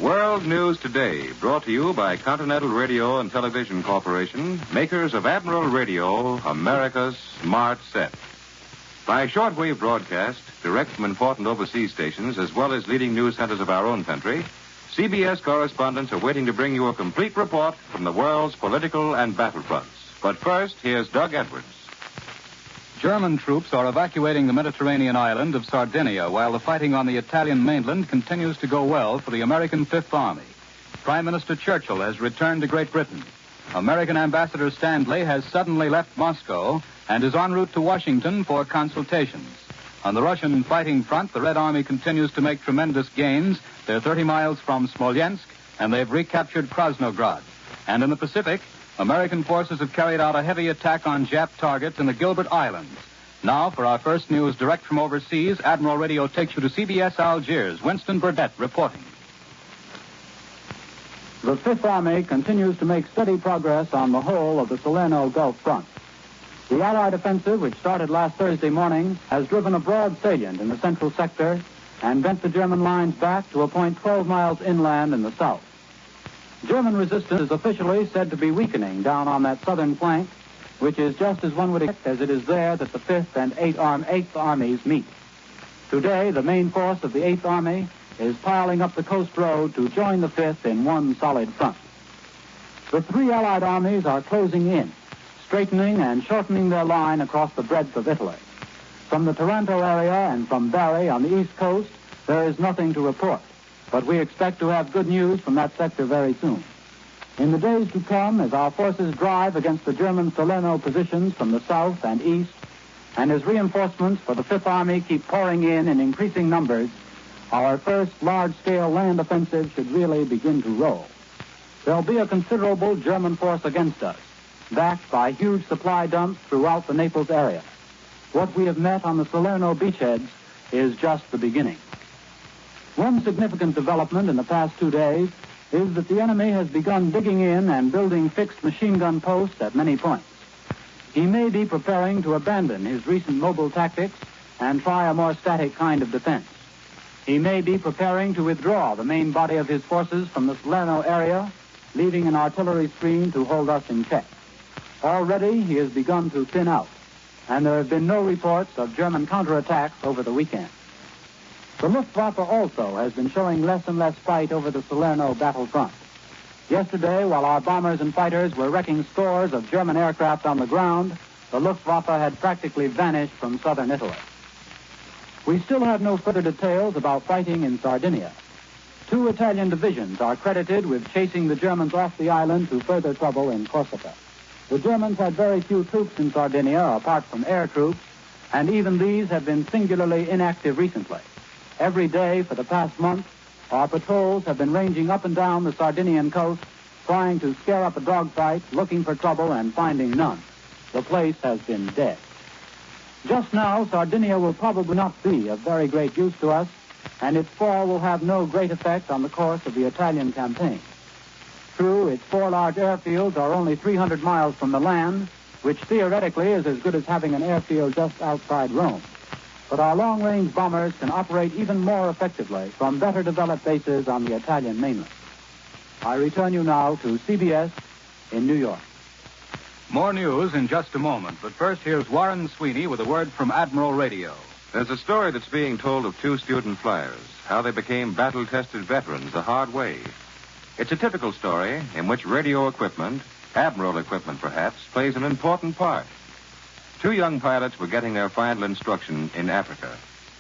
World News Today, brought to you by Continental Radio and Television Corporation, makers of Admiral Radio, America's smart set. By shortwave broadcast, direct from important overseas stations, as well as leading news centers of our own country, CBS correspondents are waiting to bring you a complete report from the world's political and battlefronts. But first, here's Doug Edwards. German troops are evacuating the Mediterranean island of Sardinia while the fighting on the Italian mainland continues to go well for the American Fifth Army. Prime Minister Churchill has returned to Great Britain. American Ambassador Stanley has suddenly left Moscow and is en route to Washington for consultations. On the Russian fighting front, the Red Army continues to make tremendous gains. They're 30 miles from Smolensk, and they've recaptured Krasnograd. And in the Pacific, American forces have carried out a heavy attack on Jap targets in the Gilbert Islands. Now, for our first news direct from overseas, Admiral Radio takes you to CBS Algiers. Winston Burdett reporting. The Fifth Army continues to make steady progress on the whole of the Salerno Gulf front. The Allied offensive, which started last Thursday morning, has driven a broad salient in the central sector and bent the German lines back to a point 12 miles inland in the south. German resistance is officially said to be weakening down on that southern flank, which is just as one would expect, as it is there that the 5th and 8th Armies meet. Today, the main force of the 8th Army is piling up the coast road to join the 5th in one solid front. The three Allied armies are closing in, straightening and shortening their line across the breadth of Italy. From the Taranto area and from Bari on the east coast, there is nothing to report. But we expect to have good news from that sector very soon. In the days to come, as our forces drive against the German Salerno positions from the south and east, and as reinforcements for the Fifth Army keep pouring in increasing numbers, our first large-scale land offensive should really begin to roll. There'll be a considerable German force against us, backed by huge supply dumps throughout the Naples area. What we have met on the Salerno beachheads is just the beginning. One significant development in the past 2 days is that the enemy has begun digging in and building fixed machine gun posts at many points. He may be preparing to abandon his recent mobile tactics and try a more static kind of defense. He may be preparing to withdraw the main body of his forces from the Salerno area, leaving an artillery screen to hold us in check. Already he has begun to thin out, and there have been no reports of German counterattacks over the weekend. The Luftwaffe also has been showing less and less fight over the Salerno battlefront. Yesterday, while our bombers and fighters were wrecking scores of German aircraft on the ground, the Luftwaffe had practically vanished from southern Italy. We still have no further details about fighting in Sardinia. 2 Italian divisions are credited with chasing the Germans off the island to further trouble in Corsica. The Germans had very few troops in Sardinia, apart from air troops, and even these have been singularly inactive recently. Every day for the past month, our patrols have been ranging up and down the Sardinian coast, trying to scare up a dogfight, looking for trouble, and finding none. The place has been dead. Just now, Sardinia will probably not be of very great use to us, and its fall will have no great effect on the course of the Italian campaign. True, its 4 large airfields are only 300 miles from the land, which theoretically is as good as having an airfield just outside Rome. But our long-range bombers can operate even more effectively from better developed bases on the Italian mainland. I return you now to CBS in New York. More news in just a moment, but first here's Warren Sweeney with a word from Admiral Radio. There's a story that's being told of 2 student flyers, how they became battle-tested veterans the hard way. It's a typical story in which radio equipment, Admiral equipment perhaps, plays an important part. 2 young pilots were getting their final instruction in Africa,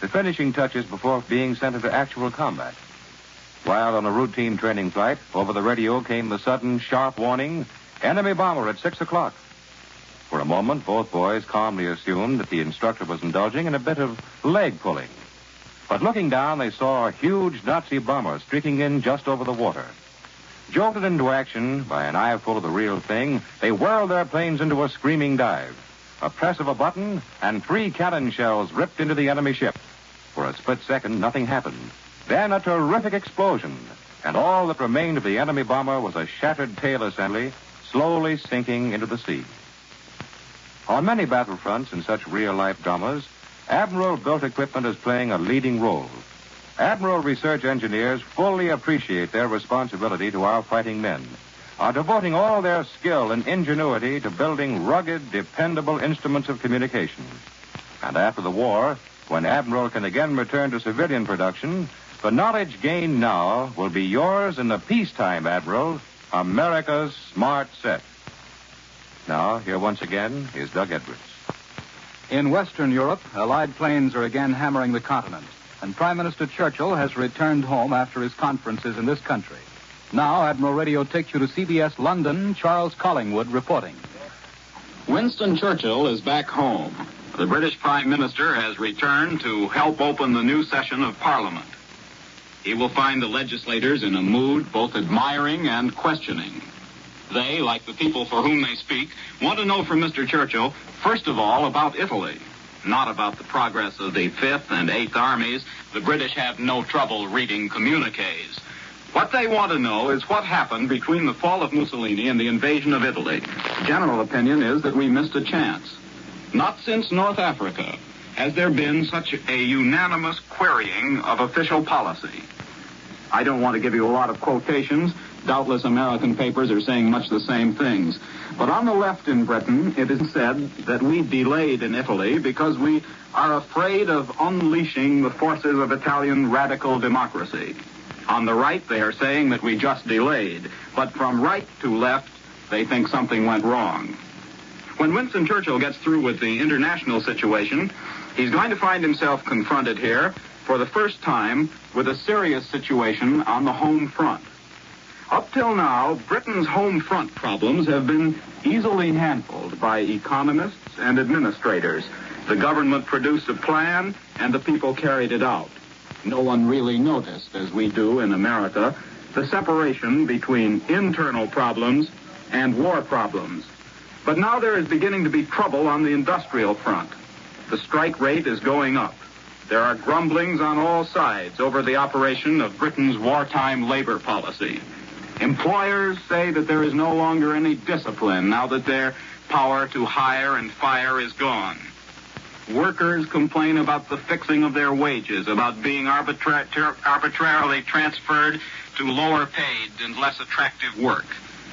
the finishing touches before being sent into actual combat. While on a routine training flight, over the radio came the sudden, sharp warning, enemy bomber at 6 o'clock. For a moment, both boys calmly assumed that the instructor was indulging in a bit of leg pulling. But looking down, they saw a huge Nazi bomber streaking in just over the water. Jolted into action by an eyeful of the real thing, they whirled their planes into a screaming dive. A press of a button, and 3 cannon shells ripped into the enemy ship. For a split second, nothing happened. Then a terrific explosion, and all that remained of the enemy bomber was a shattered tail assembly, slowly sinking into the sea. On many battlefronts in such real-life dramas, Admiral-built equipment is playing a leading role. Admiral research engineers fully appreciate their responsibility to our fighting men, are devoting all their skill and ingenuity to building rugged, dependable instruments of communication. And after the war, when Admiral can again return to civilian production, the knowledge gained now will be yours in the peacetime, Admiral, America's smart set. Now, here once again is Doug Edwards. In Western Europe, Allied planes are again hammering the continent, and Prime Minister Churchill has returned home after his conferences in this country. Now, Admiral Radio takes you to CBS London. Charles Collingwood reporting. Winston Churchill is back home. The British Prime Minister has returned to help open the new session of Parliament. He will find the legislators in a mood both admiring and questioning. They, like the people for whom they speak, want to know from Mr. Churchill, first of all, about Italy. Not about the progress of the 5th and 8th Armies. The British have no trouble reading communiques. What they want to know is what happened between the fall of Mussolini and the invasion of Italy. The general opinion is that we missed a chance. Not since North Africa has there been such a unanimous querying of official policy. I don't want to give you a lot of quotations. Doubtless American papers are saying much the same things. But on the left in Britain, it is said that we delayed in Italy because we are afraid of unleashing the forces of Italian radical democracy. On the right, they are saying that we just delayed. But from right to left, they think something went wrong. When Winston Churchill gets through with the international situation, he's going to find himself confronted here for the first time with a serious situation on the home front. Up till now, Britain's home front problems have been easily handled by economists and administrators. The government produced a plan, and the people carried it out. No one really noticed, as we do in America, the separation between internal problems and war problems. But now there is beginning to be trouble on the industrial front. The strike rate is going up. There are grumblings on all sides over the operation of Britain's wartime labor policy. Employers say that there is no longer any discipline now that their power to hire and fire is gone. Workers complain about the fixing of their wages, about being arbitrarily transferred to lower paid and less attractive work.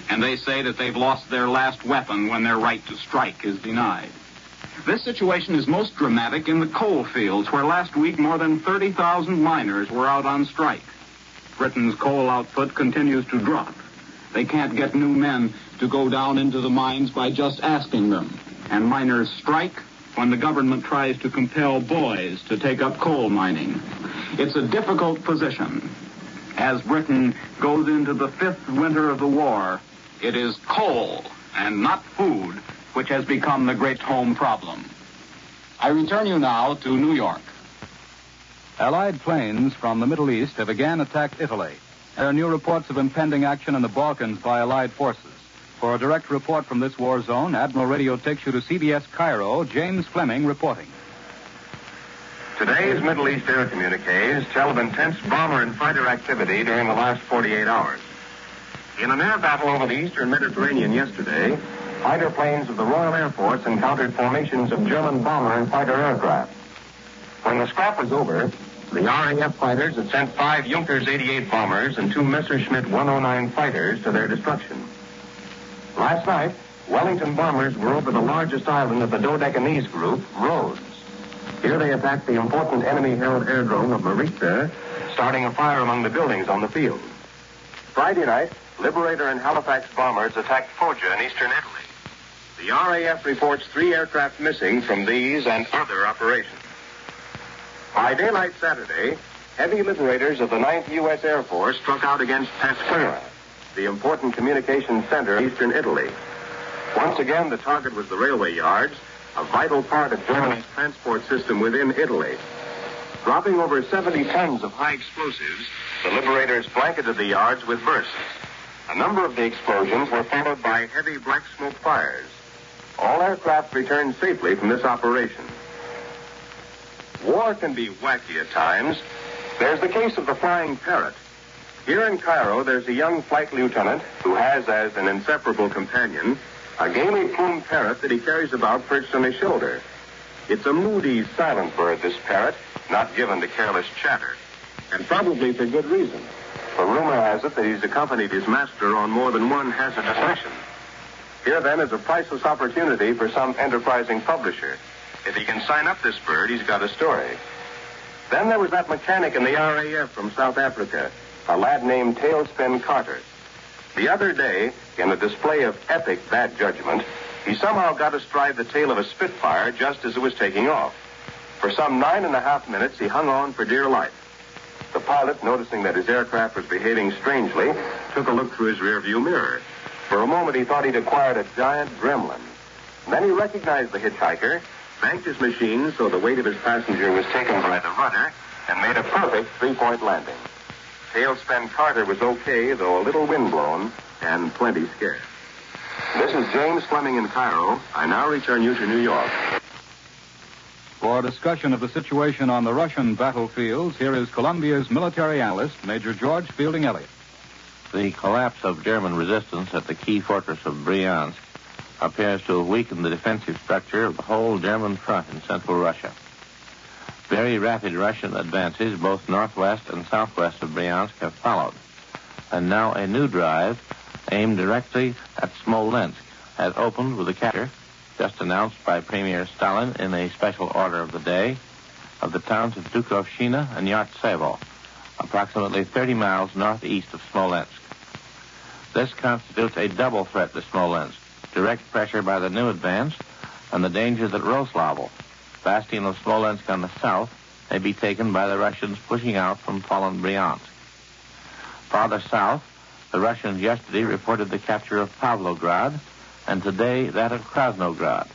And they say that they've lost their last weapon when their right to strike is denied. This situation is most dramatic in the coal fields, where last week more than 30,000 miners were out on strike. Britain's coal output continues to drop. They can't get new men to go down into the mines by just asking them. And miners strike when the government tries to compel boys to take up coal mining. It's a difficult position. As Britain goes into the 5th winter of the war, it is coal and not food which has become the great home problem. I return you now to New York. Allied planes from the Middle East have again attacked Italy. There are new reports of impending action in the Balkans by Allied forces. For a direct report from this war zone, Admiral Radio takes you to CBS Cairo. James Fleming reporting. Today's Middle East air communiques tell of intense bomber and fighter activity during the last 48 hours. In an air battle over the eastern Mediterranean yesterday, fighter planes of the Royal Air Force encountered formations of German bomber and fighter aircraft. When the scrap was over, the RAF fighters had sent 5 Junkers 88 bombers and 2 Messerschmitt 109 fighters to their destruction. Last night, Wellington bombers were over the largest island of the Dodecanese group, Rhodes. Here they attacked the important enemy-held aerodrome of Marita, starting a fire among the buildings on the field. Friday night, Liberator and Halifax bombers attacked Foggia in eastern Italy. The RAF reports 3 aircraft missing from these and other operations. By daylight Saturday, heavy Liberators of the 9th U.S. Air Force struck out against Pasquera, the important communications center in eastern Italy. Once again, the target was the railway yards, a vital part of Germany's transport system within Italy. Dropping over 70 tons of high explosives, the Liberators blanketed the yards with bursts. A number of the explosions were followed by heavy black smoke fires. All aircraft returned safely from this operation. War can be wacky at times. There's the case of the Flying Parrot. Here in Cairo, there's a young flight lieutenant who has as an inseparable companion a gaily plumed parrot that he carries about perched on his shoulder. It's a moody, silent bird, this parrot, not given to careless chatter. and probably for good reason. For rumor has it that he's accompanied his master on more than one hazardous mission. Here, then, is a priceless opportunity for some enterprising publisher. If he can sign up this bird, he's got a story. Then there was that mechanic in the RAF from South Africa, a lad named Tailspin Carter. The other day, in a display of epic bad judgment, he somehow got astride the tail of a Spitfire just as it was taking off. For some 9.5 minutes, he hung on for dear life. The pilot, noticing that his aircraft was behaving strangely, took a look through his rearview mirror. For a moment, he thought he'd acquired a giant gremlin. And then he recognized the hitchhiker, banked his machine so the weight of his passenger was taken by the rudder, and made a perfect three-point landing. Tailspin Carter was okay, though a little windblown and plenty scared. This is James Fleming in Cairo. I now return you to New York. For a discussion of the situation on the Russian battlefields, here is Columbia's military analyst, Major George Fielding Eliot. The collapse of German resistance at the key fortress of Bryansk appears to have weakened the defensive structure of the whole German front in central Russia. Very rapid Russian advances, both northwest and southwest of Bryansk, have followed. And now a new drive, aimed directly at Smolensk, has opened with the capture, just announced by Premier Stalin in a special order of the day, of the towns of Dukhovshchina and Yartsevo, approximately 30 miles northeast of Smolensk. This constitutes a double threat to Smolensk, direct pressure by the new advance, and the danger that Roslavl, bastion of Smolensk on the south, may be taken by the Russians pushing out from fallen Bryansk. Farther south, the Russians yesterday reported the capture of Pavlograd, and today that of Krasnograd.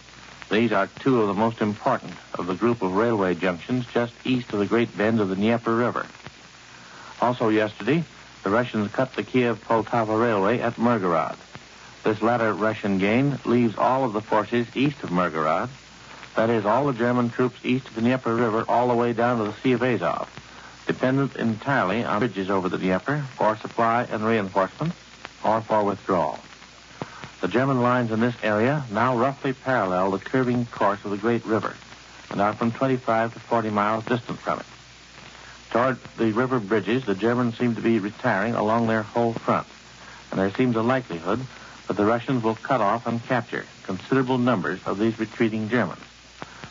These are two of the most important of the group of railway junctions just east of the great bend of the Dnieper River. Also yesterday, the Russians cut the Kiev-Poltava Railway at Mirgorod. This latter Russian gain leaves all of the forces east of Mirgorod, that is, all the German troops east of the Dnieper River all the way down to the Sea of Azov, dependent entirely on bridges over the Dnieper for supply and reinforcement or for withdrawal. The German lines in this area now roughly parallel the curving course of the great river and are from 25 to 40 miles distant from it. Toward the river bridges, the Germans seem to be retiring along their whole front, and there seems a likelihood that the Russians will cut off and capture considerable numbers of these retreating Germans.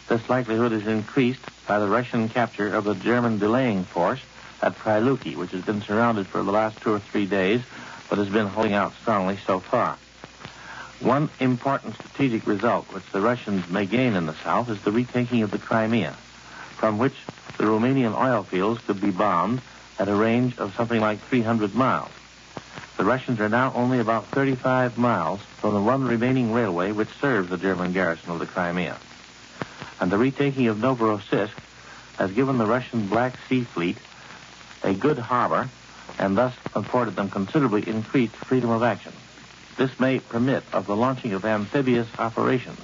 This likelihood is increased by the Russian capture of the German delaying force at Pryluki, which has been surrounded for the last 2 or 3 days, but has been holding out strongly so far. One important strategic result which the Russians may gain in the south is the retaking of the Crimea, from which the Romanian oil fields could be bombed at a range of something like 300 miles. The Russians are now only about 35 miles from the one remaining railway which serves the German garrison of the Crimea. And the retaking of Novorossiysk has given the Russian Black Sea Fleet a good harbor and thus afforded them considerably increased freedom of action. This may permit of the launching of amphibious operations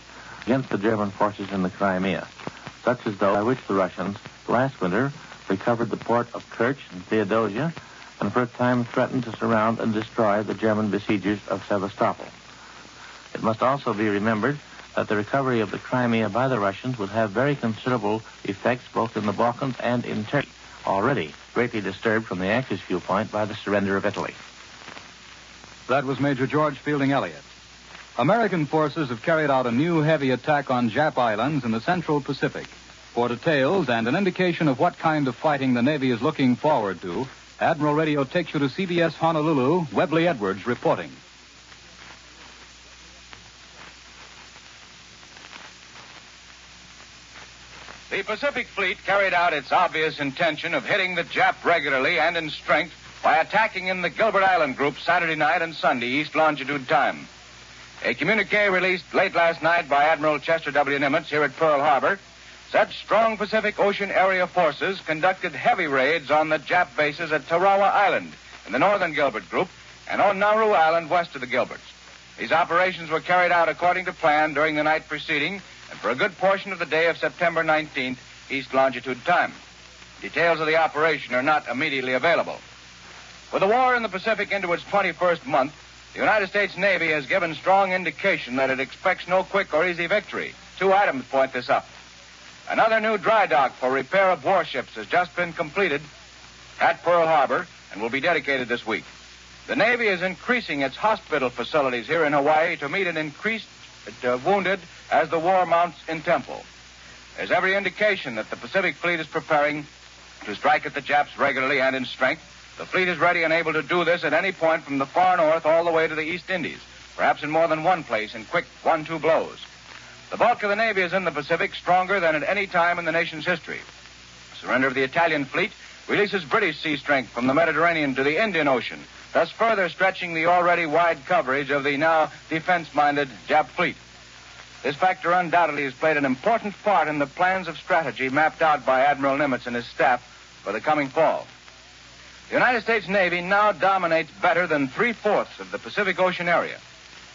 against the German forces in the Crimea, such as those by which the Russians last winter recovered the port of Kerch and Theodosia and for a time threatened to surround and destroy the German besiegers of Sevastopol. It must also be remembered that the recovery of the Crimea by the Russians would have very considerable effects both in the Balkans and in Turkey, already greatly disturbed from the Axis viewpoint by the surrender of Italy. That was Major George Fielding Eliot. American forces have carried out a new heavy attack on Jap Islands in the Central Pacific. For details and an indication of what kind of fighting the Navy is looking forward to, Admiral Radio takes you to CBS Honolulu, Webley Edwards reporting. The Pacific Fleet carried out its obvious intention of hitting the Jap regularly and in strength by attacking in the Gilbert Island group Saturday night and Sunday East Longitude time. A communique released late last night by Admiral Chester W. Nimitz here at Pearl Harbor said strong Pacific Ocean area forces conducted heavy raids on the Jap bases at Tarawa Island in the northern Gilbert group and on Nauru Island west of the Gilberts. These operations were carried out according to plan during the night preceding and for a good portion of the day of September 19th, East Longitude time. Details of the operation are not immediately available. With the war in the Pacific into its 21st month, the United States Navy has given strong indication that it expects no quick or easy victory. 2 items point this up. Another new dry dock for repair of warships has just been completed, at Pearl Harbor and will be dedicated this week. The Navy is increasing its hospital facilities here in Hawaii to meet an increased wounded as the war mounts in tempo. There's every indication that the Pacific Fleet is preparing to strike at the Japs regularly and in strength. The fleet is ready and able to do this at any point from the far north all the way to the East Indies, perhaps in more than one place in quick 1-2 blows. The bulk of the Navy is in the Pacific, stronger than at any time in the nation's history. The surrender of the Italian fleet releases British sea strength from the Mediterranean to the Indian Ocean, thus further stretching the already wide coverage of the now defense-minded Jap fleet. This factor undoubtedly has played an important part in the plans of strategy mapped out by Admiral Nimitz and his staff for the coming fall. The United States Navy now dominates better than 3/4 of the Pacific Ocean area.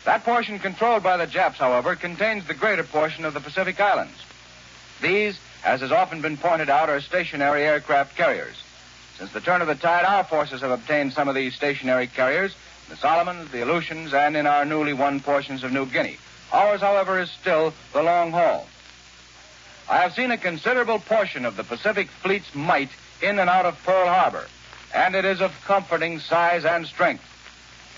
That portion controlled by the Japs, however, contains the greater portion of the Pacific Islands. These, as has often been pointed out, are stationary aircraft carriers. Since the turn of the tide, our forces have obtained some of these stationary carriers, the Solomons, the Aleutians, and in our newly won portions of New Guinea. Ours, however, is still the long haul. I have seen a considerable portion of the Pacific Fleet's might in and out of Pearl Harbor, and it is of comforting size and strength.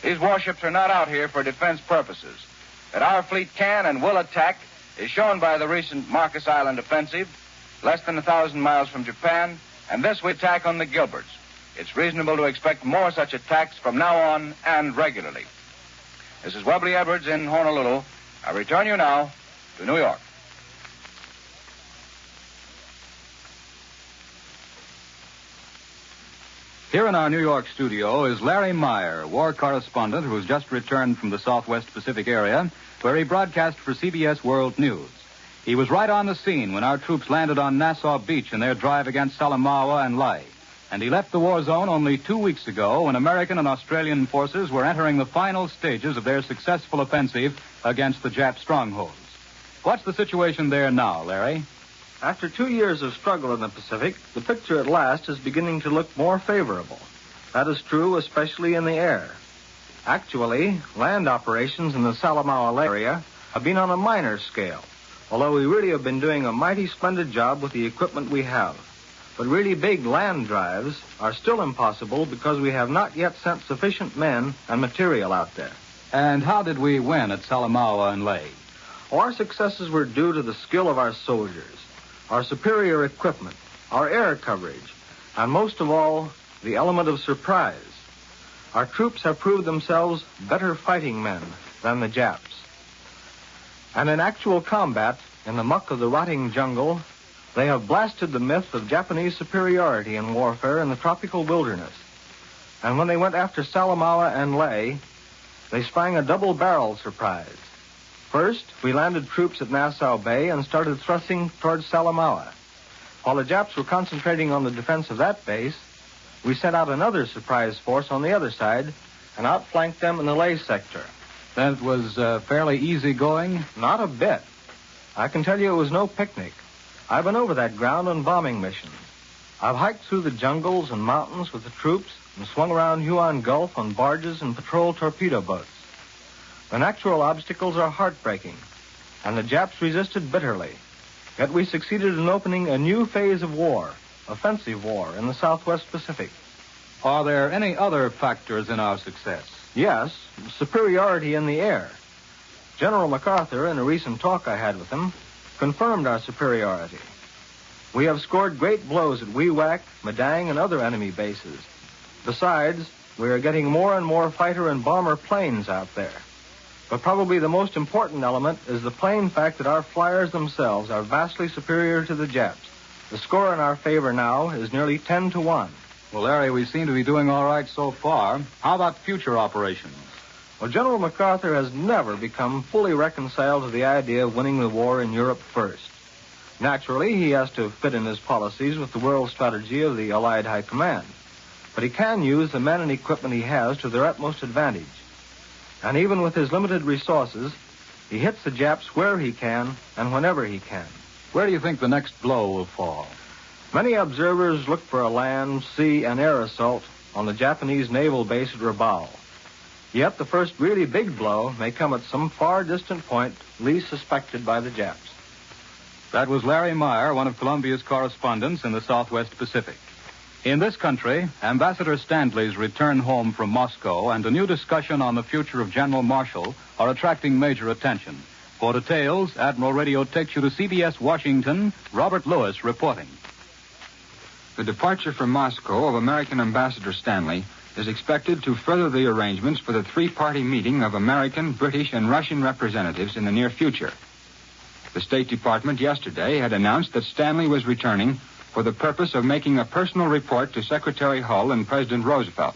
These warships are not out here for defense purposes. That our fleet can and will attack is shown by the recent Marcus Island offensive, less than 1,000 miles from Japan, and this we attack on the Gilberts. It's reasonable to expect more such attacks from now on and regularly. This is Webley Edwards in Honolulu. I return you now to New York. Here in our New York studio is Larry Meyer, war correspondent who has just returned from the Southwest Pacific area, where he broadcast for CBS World News. He was right on the scene when our troops landed on Nassau Beach in their drive against Salamaua and Lae. And he left the war zone only 2 weeks ago when American and Australian forces were entering the final stages of their successful offensive against the Jap strongholds. What's the situation there now, Larry? After 2 years of struggle in the Pacific, the picture at last is beginning to look more favorable. That is true especially in the air. Actually, land operations in the Salamaua area have been on a minor scale, although we really have been doing a mighty splendid job with the equipment we have. But really big land drives are still impossible because we have not yet sent sufficient men and material out there. And how did we win at Salamaua and Lae? Our successes were due to the skill of our soldiers, our superior equipment, our air coverage, and most of all, the element of surprise. Our troops have proved themselves better fighting men than the Japs. And in actual combat, in the muck of the rotting jungle, they have blasted the myth of Japanese superiority in warfare in the tropical wilderness. And when they went after Salamaua and Lae, they sprang a double-barrel surprise. First, we landed troops at Nassau Bay and started thrusting towards Salamaua. While the Japs were concentrating on the defense of that base, we sent out another surprise force on the other side and outflanked them in the Lae sector. That was fairly easy going? Not a bit. I can tell you it was no picnic. I've been over that ground on bombing missions. I've hiked through the jungles and mountains with the troops and swung around Huon Gulf on barges and patrol torpedo boats. The natural obstacles are heartbreaking, and the Japs resisted bitterly. Yet we succeeded in opening a new phase of war, offensive war, in the Southwest Pacific. Are there any other factors in our success? Yes, superiority in the air. General MacArthur, in a recent talk I had with him, confirmed our superiority. We have scored great blows at Wewak, Madang, and other enemy bases. Besides, we are getting more and more fighter and bomber planes out there. But probably the most important element is the plain fact that our flyers themselves are vastly superior to the Japs. The score in our favor now is nearly 10-1. Well, Larry, we seem to be doing all right so far. How about future operations? Well, General MacArthur has never become fully reconciled to the idea of winning the war in Europe first. Naturally, he has to fit in his policies with the world strategy of the Allied High Command. But he can use the men and equipment he has to their utmost advantage. And even with his limited resources, he hits the Japs where he can and whenever he can. Where do you think the next blow will fall? Many observers look for a land, sea, and air assault on the Japanese naval base at Rabaul. Yet the first really big blow may come at some far distant point least suspected by the Japs. That was Larry Meyer, one of Columbia's correspondents in the Southwest Pacific. In this country, Ambassador Stanley's return home from Moscow and a new discussion on the future of General Marshall are attracting major attention. For details, Admiral Radio takes you to CBS Washington. Robert Lewis reporting. The departure from Moscow of American Ambassador Stanley is expected to further the arrangements for the three-party meeting of American, British, and Russian representatives in the near future. The State Department yesterday had announced that Stanley was returning for the purpose of making a personal report to Secretary Hull and President Roosevelt.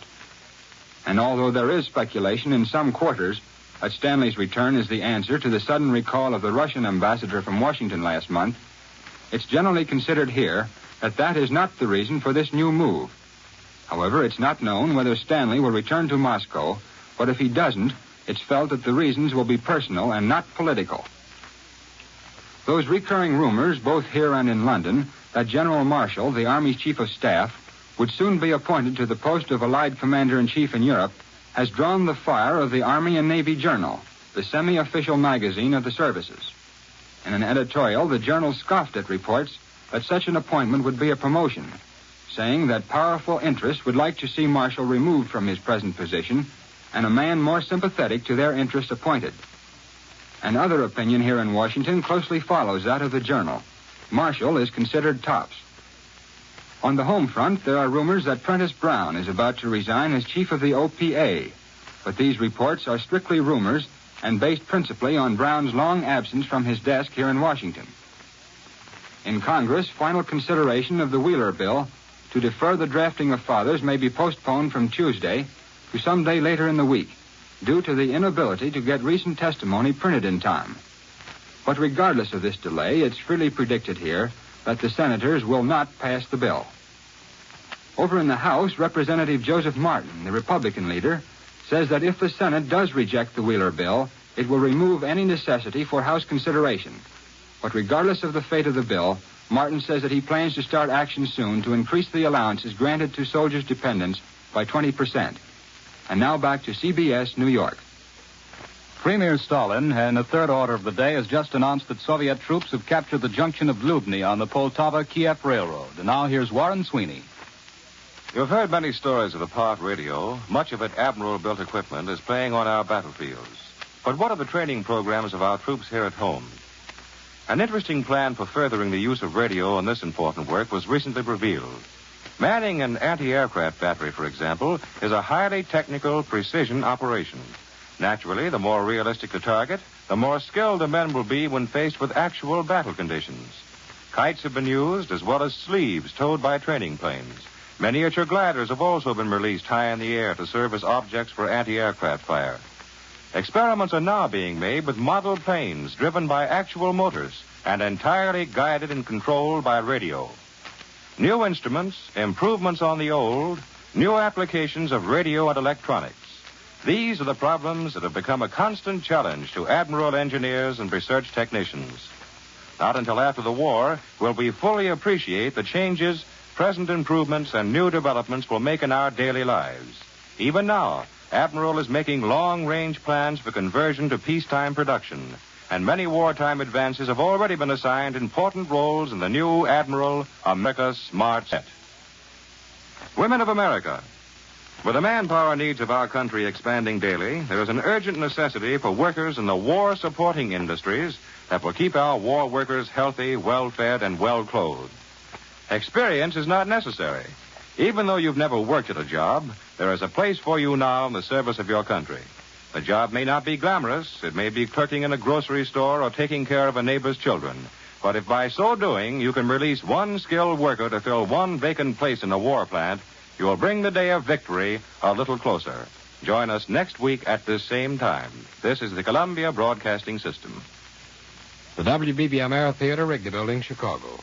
And although there is speculation in some quarters that Stanley's return is the answer to the sudden recall of the Russian ambassador from Washington last month, it's generally considered here that that is not the reason for this new move. However, it's not known whether Stanley will return to Moscow, but if he doesn't, it's felt that the reasons will be personal and not political. Those recurring rumors, both here and in London, that General Marshall, the Army's Chief of Staff, would soon be appointed to the post of Allied Commander-in-Chief in Europe, has drawn the fire of the Army and Navy Journal, the semi-official magazine of the services. In an editorial, the journal scoffed at reports that such an appointment would be a promotion, saying that powerful interests would like to see Marshall removed from his present position and a man more sympathetic to their interests appointed. Another opinion here in Washington closely follows that of the journal. Marshall is considered tops. On the home front, there are rumors that Prentice Brown is about to resign as chief of the OPA, but these reports are strictly rumors and based principally on Brown's long absence from his desk here in Washington. In Congress, final consideration of the Wheeler bill to defer the drafting of fathers may be postponed from Tuesday to some day later in the week, due to the inability to get recent testimony printed in time. But regardless of this delay, it's freely predicted here that the senators will not pass the bill. Over in the House, Representative Joseph Martin, the Republican leader, says that if the Senate does reject the Wheeler bill, it will remove any necessity for House consideration. But regardless of the fate of the bill, Martin says that he plans to start action soon to increase the allowances granted to soldiers' dependents by 20%. And now back to CBS, New York. Premier Stalin, in the third order of the day, has just announced that Soviet troops have captured the junction of Lubny on the Poltava-Kiev Railroad. And now here's Warren Sweeney. You've heard many stories of the Part radio. Much of it Admiral-built equipment is playing on our battlefields. But what are the training programs of our troops here at home? An interesting plan for furthering the use of radio in this important work was recently revealed. Manning an anti-aircraft battery, for example, is a highly technical, precision operation. Naturally, the more realistic the target, the more skilled the men will be when faced with actual battle conditions. Kites have been used, as well as sleeves towed by training planes. Miniature gliders have also been released high in the air to serve as objects for anti-aircraft fire. Experiments are now being made with model planes driven by actual motors and entirely guided and controlled by radio. New instruments, improvements on the old, new applications of radio and electronics. These are the problems that have become a constant challenge to admiral engineers and research technicians. Not until after the war will we fully appreciate the changes, present improvements, and new developments will make in our daily lives. Even now, Admiral is making long-range plans for conversion to peacetime production, and many wartime advances have already been assigned important roles in the new Admiral America's Smart Set. Women of America. With the manpower needs of our country expanding daily, there is an urgent necessity for workers in the war-supporting industries that will keep our war workers healthy, well-fed, and well-clothed. Experience is not necessary. Even though you've never worked at a job, there is a place for you now in the service of your country. The job may not be glamorous. It may be clerking in a grocery store or taking care of a neighbor's children. But if by so doing you can release one skilled worker to fill one vacant place in a war plant, you will bring the day of victory a little closer. Join us next week at this same time. This is the Columbia Broadcasting System. The WBBM Air Theater, Wrigley Building, Chicago.